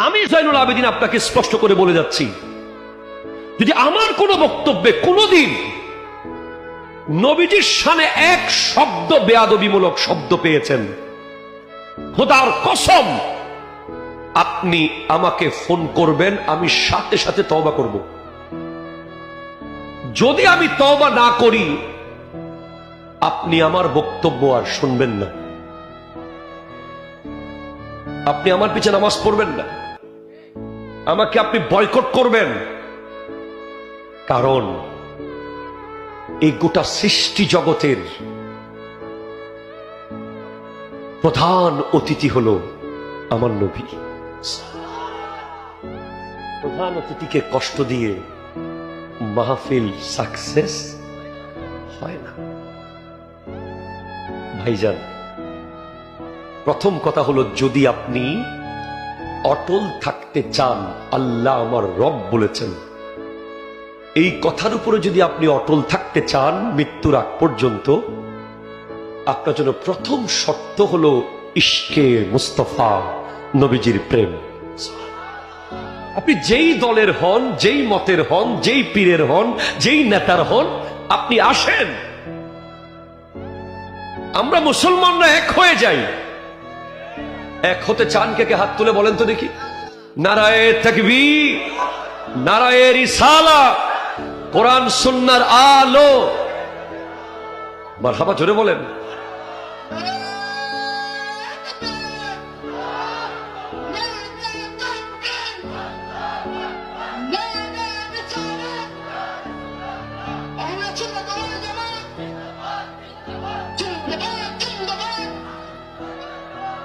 আমি জয়নুল আবেদিন আপনাকে স্পষ্ট করে বলে যাচ্ছি, যদি আমার কোন বক্তব্যে কোনদিন নবীজির শানে এক শব্দ বেয়াদবিমূলক শব্দ পেয়েছেন, খোদার কসম আপনি আমাকে ফোন করবেন, আমি সাথে সাথে তওবা করব। যদি আমি তওবা না করি, আপনি আমার বক্তব্য আর শুনবেন না, আপনি আমার পিছে নামাজ পড়বেন না, আমাকে আপনি বয়কট করবেন। কারণ এই গোটা সৃষ্টি জগতের প্রধান অতিথি হলো আমার নবী। প্রধান অতিথিকে কষ্ট দিয়ে মাহফিল সাকসেস হয় না। ভাইজান, প্রথম কথা হলো, যদি আপনি অটল থাকতে চান, আল্লাহ আমার রব বলেছেন, এই কথার উপরে যদি আপনি অটল থাকতে চান মৃত্যুর আগ পর্যন্ত, আপনার জন্য প্রথম শর্ত হলো ইশকে মুস্তাফা, নবীজির প্রেম। আপনি যেই দলের হন, যেই মতের হন, যেই পীরের হন, যেই নেতার হন, আপনি আসেন, আমরা মুসলমানরা এক হয়ে যাই। এক হতে চান কে কে? হাত তুলে বলেন তো দেখি। নারায়ে তাকবীর, নারায়ে রিসালাত, কোরআন সুন্নাহর আলো। মারহাবা, জোরে বলেন।